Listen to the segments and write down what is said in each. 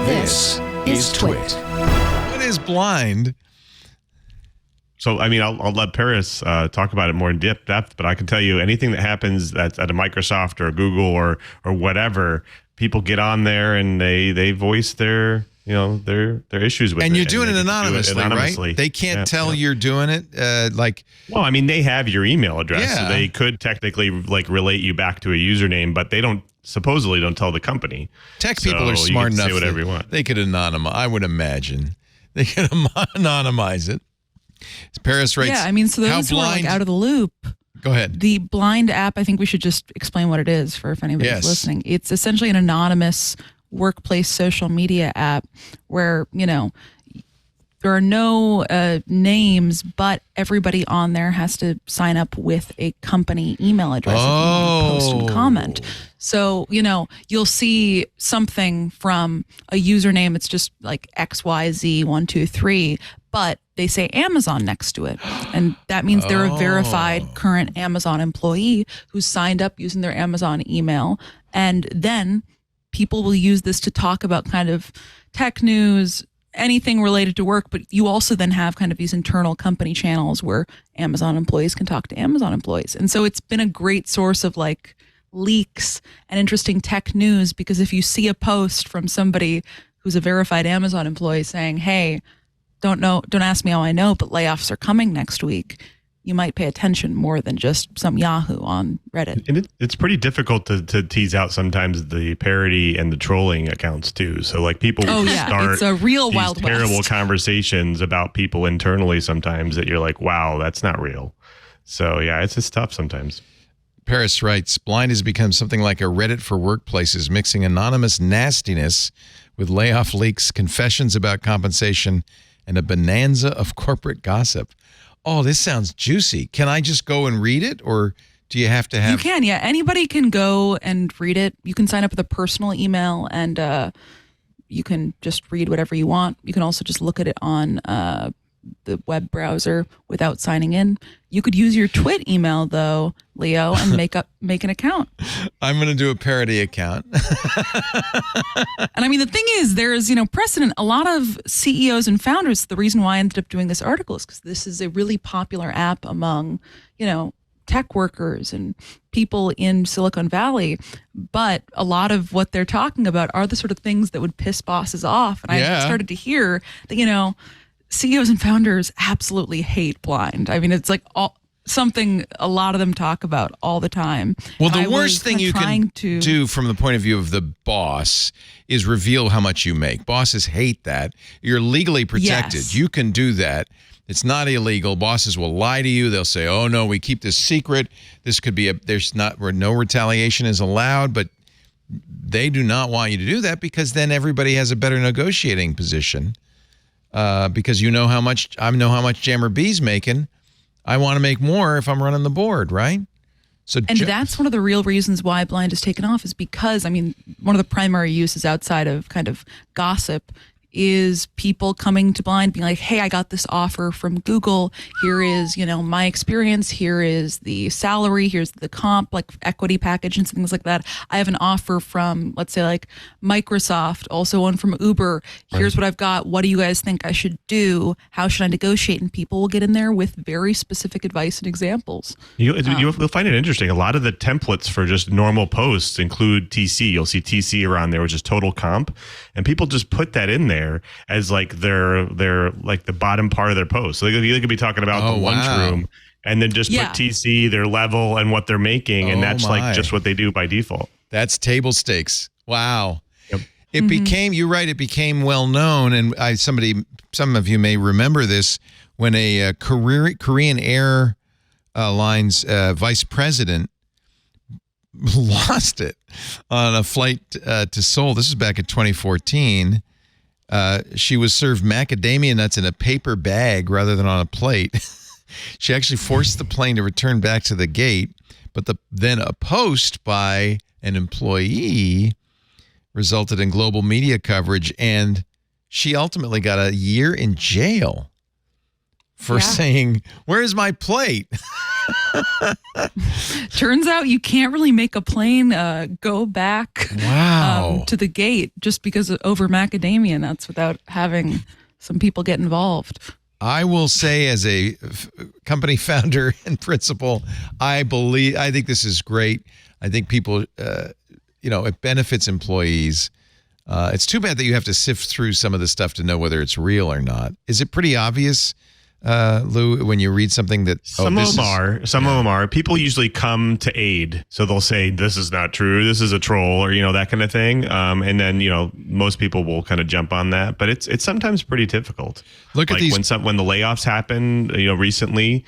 This is TWiT. What is blind? So, I mean, I'll let Paris talk about it more in depth, but I can tell you anything that happens that's at a Microsoft or a Google or whatever, people get on there and they voice their issues with it. And you're doing it anonymously, right? They can't tell you're doing it. Well, I mean, they have your email address, so they could technically relate you back to a username, but they supposedly don't tell the company. Tech people are smart enough. Say whatever you want. They could anonymize. I would imagine they could anonymize it. Paris writes. Yeah, I mean, so those who are out of the loop. Go ahead. The Blind app, I think we should just explain what it is if anybody's listening. It's essentially an anonymous workplace social media app where, there are no names, but everybody on there has to sign up with a company email address if you want to post and comment. So, you'll see something from a username. It's just like XYZ123, but they say Amazon next to it. And that means they're a verified current Amazon employee who's signed up using their Amazon email. And then people will use this to talk about kind of tech news, anything related to work, but you also then have kind of these internal company channels where Amazon employees can talk to Amazon employees. And so it's been a great source of leaks and interesting tech news, because if you see a post from somebody who's a verified Amazon employee saying, hey, don't ask me how I know, but layoffs are coming next week, you might pay attention more than just some Yahoo on Reddit. And it's pretty difficult to tease out sometimes the parody and the trolling accounts too. So people start it's a real these Wild terrible West. Conversations about people internally sometimes that you're like, wow, that's not real. So yeah, it's just tough sometimes. Paris writes, Blind has become something like a Reddit for workplaces, mixing anonymous nastiness with layoff leaks, confessions about compensation, and a bonanza of corporate gossip. Oh, this sounds juicy. Can I just go and read it, or do you have to have... You can, yeah. Anybody can go and read it. You can sign up with a personal email, and you can just read whatever you want. You can also just look at it on the web browser without signing in. You could use your TWiT email, though, Leo, and make an account. I'm going to do a parody account. And I mean, the thing is, there's, precedent. A lot of CEOs and founders, the reason why I ended up doing this article is because this is a really popular app among, tech workers and people in Silicon Valley. But a lot of what they're talking about are the sort of things that would piss bosses off. And I started to hear that, CEOs and founders absolutely hate Blind. I mean, it's something a lot of them talk about all the time. Well, the worst thing you can do from the point of view of the boss is reveal how much you make. Bosses hate that. You're legally protected. Yes. You can do that. It's not illegal. Bosses will lie to you. They'll say, oh, no, we keep this secret. This could be no retaliation is allowed, but they do not want you to do that, because then everybody has a better negotiating position. Because I know how much Jammer B's making. I want to make more if I'm running the board, right? And that's one of the real reasons why Blind has taken off, is because, one of the primary uses outside of kind of gossip is people coming to Blind being like, hey, I got this offer from Google. Here is, my experience. Here is the salary. Here's the comp, equity package and things like that. I have an offer from, let's say, Microsoft, also one from Uber. Here's what I've got. What do you guys think I should do? How should I negotiate? And people will get in there with very specific advice and examples. You'll find it interesting. A lot of the templates for just normal posts include TC. You'll see TC around there, which is total comp. And people just put that in there as their the bottom part of their post. So they could be talking about the lunchroom and then just put TC, their level, and what they're making, and that's just what they do by default. That's table stakes. Wow. Yep. It became, you're right, it became well known, and some of you may remember this, when a Korean Airlines vice president lost it on a flight to Seoul. This is back in 2014. She was served macadamia nuts in a paper bag rather than on a plate. She actually forced the plane to return back to the gate, but then a post by an employee resulted in global media coverage, and she ultimately got a year in jail for saying, "Where's my plate?" Turns out you can't really make a plane go back to the gate just because of over macadamia nuts without having some people get involved. I will say, as a company founder and principal, I think this is great. I think people, it benefits employees. It's too bad that you have to sift through some of the stuff to know whether it's real or not. Is it pretty obvious, Lou, when you read something that some of them are. People usually come to aid, so they'll say this is not true, this is a troll, or that kind of thing. And then most people will kind of jump on that, but it's sometimes pretty difficult. Look at these when the layoffs happen, recently,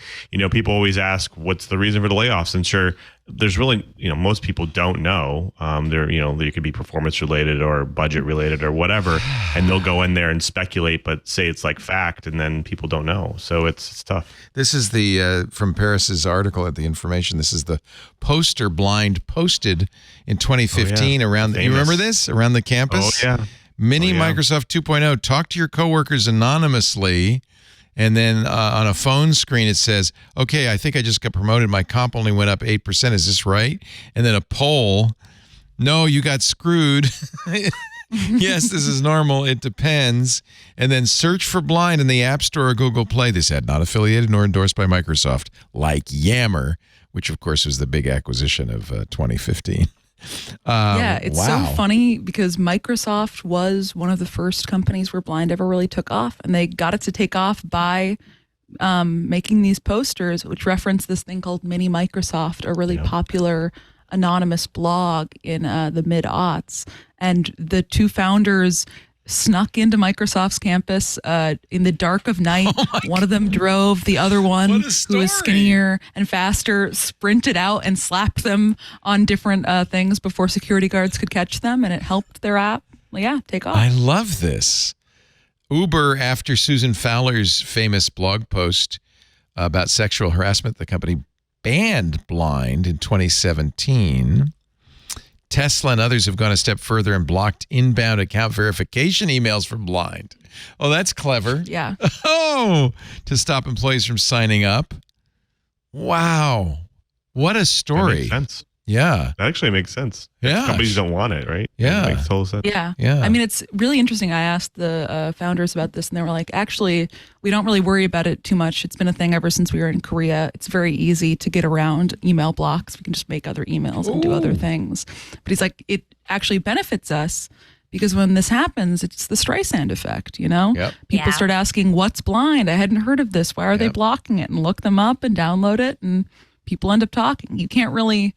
people always ask what's the reason for the layoffs, and sure, there's really, most people don't know. They could be performance related or budget related or whatever, and they'll go in there and speculate, but say it's like fact, and then people don't know. So it's tough. This is the from Paris's article at The Information. This is the poster blind posted in 2015 around. You remember this around the campus? Oh yeah. Mini Microsoft 2.0. Talk to your coworkers anonymously. And then on a phone screen, it says, okay, I think I just got promoted. My comp only went up 8%. Is this right? And then a poll. No, you got screwed. Yes, this is normal. It depends. And then search for blind in the App Store or Google Play. This ad not affiliated nor endorsed by Microsoft, like Yammer, which, of course, was the big acquisition of 2015. It's so funny because Microsoft was one of the first companies where blind ever really took off, and they got it to take off by making these posters which reference this thing called Mini Microsoft, a really popular anonymous blog in the mid-aughts. And the two founders snuck into Microsoft's campus in the dark of night. One of them drove, the other one, who was skinnier and faster, sprinted out and slapped them on different things before security guards could catch them, and it helped their app take off. I love this. Uber, after Susan Fowler's famous blog post about sexual harassment, the company banned blind in 2017. Tesla and others have gone a step further and blocked inbound account verification emails from blind. Oh, that's clever. Yeah. Oh, to stop employees from signing up. Wow. What a story. That makes sense. Yeah. That actually makes sense. Yeah. Companies don't want it, right? Yeah. It makes total sense. Yeah. Yeah. I mean, it's really interesting. I asked the founders about this, and they were like, actually, we don't really worry about it too much. It's been a thing ever since we were in Korea. It's very easy to get around email blocks. We can just make other emails and do other things. But he's like, it actually benefits us because when this happens, it's the Streisand effect, Yep. People start asking, what's blind? I hadn't heard of this. Why are they blocking it? And look them up and download it, and people end up talking. You can't really...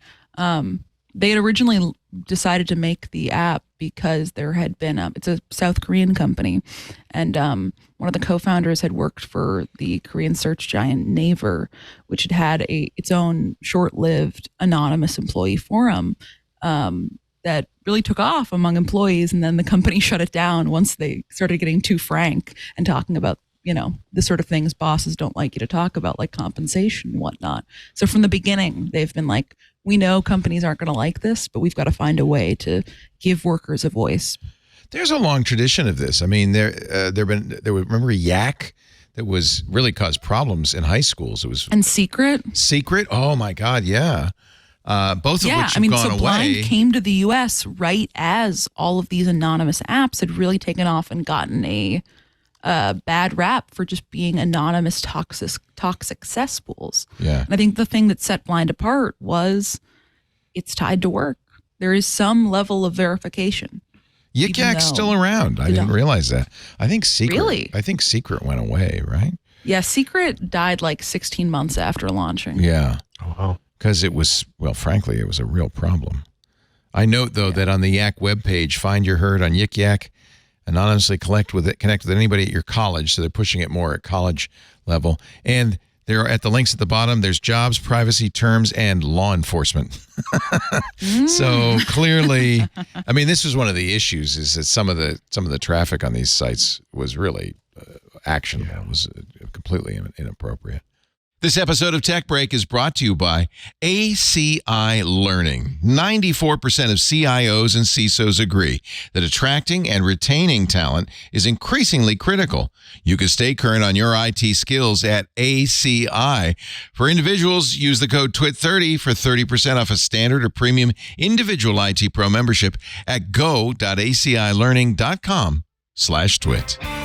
they had originally decided to make the app because there had been it's a South Korean company, and one of the co-founders had worked for the Korean search giant Naver, which had its own short-lived anonymous employee forum that really took off among employees, and then the company shut it down once they started getting too frank and talking about the sort of things bosses don't like you to talk about, like compensation and whatnot. So from the beginning, they've been like, we know companies aren't going to like this, but we've got to find a way to give workers a voice. There's a long tradition of this. I mean, remember Yak that was really caused problems in high schools. It was Secret. Oh my God. Yeah. Both of which have gone away. Blind came to the U.S. right as all of these anonymous apps had really taken off and gotten a bad rap for just being anonymous toxic cesspools. Yeah. And I think the thing that set Blind apart was it's tied to work. There is some level of verification. Yik Yak's still around. I didn't realize that. I think Secret. Really? I think Secret went away, right? Yeah, Secret died like 16 months after launching. Yeah. Oh, wow. Because it was, frankly, it was a real problem. I note, though, that on the Yak webpage, find your herd on Yik Yak, anonymously connect with anybody at your college. So they're pushing it more at college level. And there are at the links at the bottom, there's jobs, privacy, terms, and law enforcement. So clearly, I mean, this was one of the issues, is that some of the traffic on these sites was really actionable. It was completely inappropriate. This episode of Tech Break is brought to you by ACI Learning. 94% of CIOs and CISOs agree that attracting and retaining talent is increasingly critical. You can stay current on your IT skills at ACI. For individuals, use the code TWiT30 for 30% off a standard or premium individual IT Pro membership at go.acilearning.com/twit.